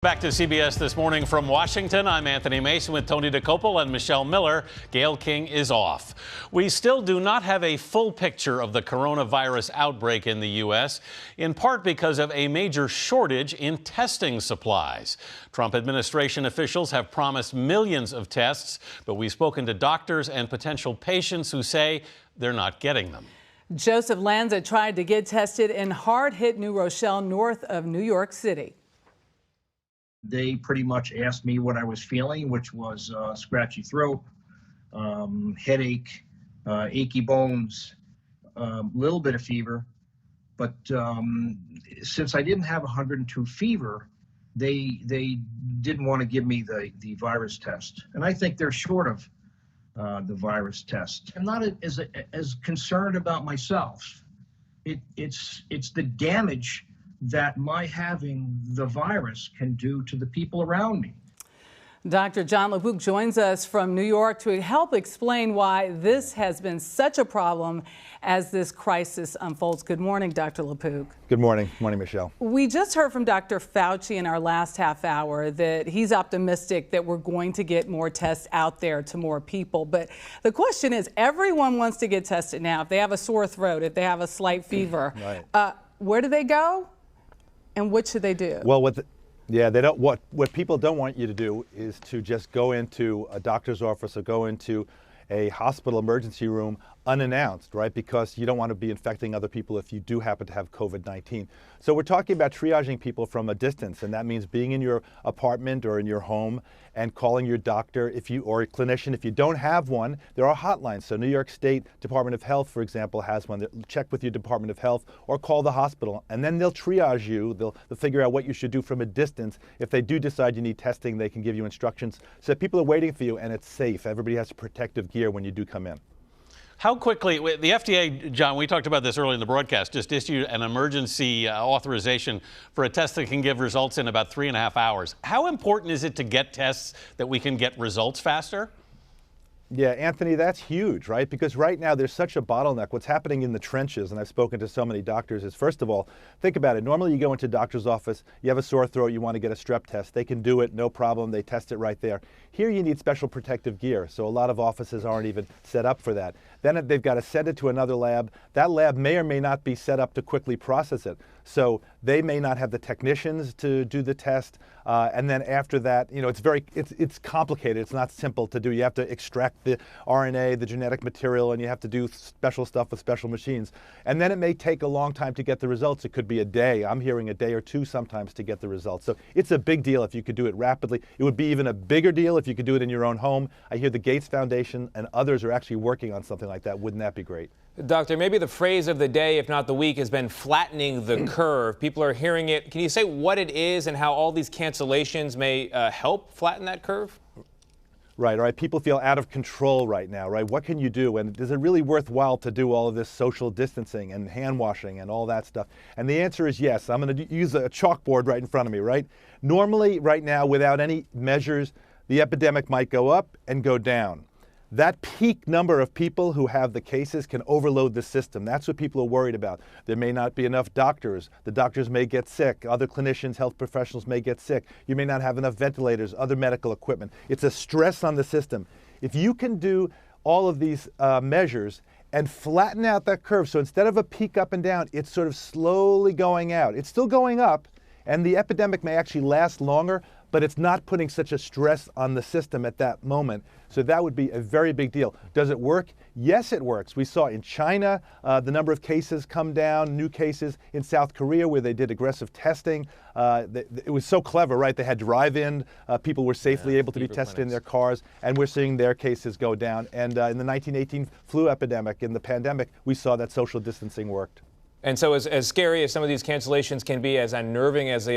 Back to CBS This Morning from Washington. I'm Anthony Mason with Tony DeCopel and Michelle Miller. Gail King is off. We still do not have a full picture of the coronavirus outbreak in the U.S., in part because of a major shortage in testing supplies. Trump administration officials have promised millions of tests, but we've spoken to doctors and potential patients who say they're not getting them. Joseph Lanza tried to get tested in hard-hit New Rochelle, north of New York City. They pretty much asked me what I was feeling, which was scratchy throat, headache, achy bones, little bit of fever. But since I didn't have 102 fever, they didn't want to give me the virus test. And I think they're short of the virus test. I'm not as concerned about myself. It's the damage that my having the virus can do to the people around me. Dr. Jon LaPook joins us from New York to help explain why this has been such a problem as this crisis unfolds. Good morning, Dr. LaPook. Good morning. Good morning, Michelle. We just heard from Dr. Fauci in our last half hour that he's optimistic that we're going to get more tests out there to more people. But the question is, everyone wants to get tested now. If they have a sore throat, if they have a slight fever, right. Where do they go? And what should they do? Well, what people don't want you to do is to just go into a doctor's office or go into a hospital emergency room unannounced, right? Because you don't want to be infecting other people if you do happen to have COVID-19. So we're talking about triaging people from a distance, and that means being in your apartment or in your home and calling your doctor or a clinician. If you don't have one, there are hotlines. So New York State Department of Health, for example, has one. Check with your Department of Health or call the hospital, and then they'll triage you. They'll figure out what you should do from a distance. If they do decide you need testing, they can give you instructions. So people are waiting for you, and it's safe. Everybody has protective gear when you do come in. How quickly, the FDA, John, we talked about this earlier in the broadcast, just issued an emergency authorization for a test that can give results in about 3.5 hours. How important is it to get tests that we can get results faster? Yeah, Anthony, that's huge, right? Because right now there's such a bottleneck. What's happening in the trenches, and I've spoken to so many doctors, is first of all, think about it. Normally you go into a doctor's office, you have a sore throat, you want to get a strep test. They can do it, no problem. They test it right there. Here you need special protective gear, so a lot of offices aren't even set up for that. Then they've got to send it to another lab. That lab may or may not be set up to quickly process it. So they may not have the technicians to do the test. And then after that, you know, it's complicated. It's not simple to do. You have to extract the RNA, the genetic material, and you have to do special stuff with special machines. And then it may take a long time to get the results. It could be a day. I'm hearing a day or two sometimes to get the results. So it's a big deal if you could do it rapidly. It would be even a bigger deal if you could do it in your own home. I hear the Gates Foundation and others are actually working on something like that. Wouldn't that be great? Doctor, maybe the phrase of the day, if not the week, has been flattening the curve. People are hearing it. Can you say what it is and how all these cancellations may help flatten that curve? Right. People feel out of control right now, right? What can you do? And is it really worthwhile to do all of this social distancing and hand washing and all that stuff? And the answer is yes. I'm going to use a chalkboard right in front of me, right? Normally, right now, without any measures, the epidemic might go up and go down. That peak number of people who have the cases can overload the system. That's what people are worried about. There may not be enough doctors. The doctors may get sick. Other clinicians, health professionals may get sick. You may not have enough ventilators, other medical equipment. It's a stress on the system. If you can do all of these measures and flatten out that curve, so instead of a peak up and down, it's sort of slowly going out. It's still going up, and the epidemic may actually last longer, but it's not putting such a stress on the system at that moment. So that would be a very big deal. Does it work? Yes, it works. We saw in China the number of cases come down, new cases in South Korea where they did aggressive testing. It was so clever, right? They had drive-in. People were safely able to be tested in their cars, and we're seeing their cases go down. And in the 1918 flu epidemic, in the pandemic, we saw that social distancing worked. And so as scary as some of these cancellations can be, as unnerving as they are,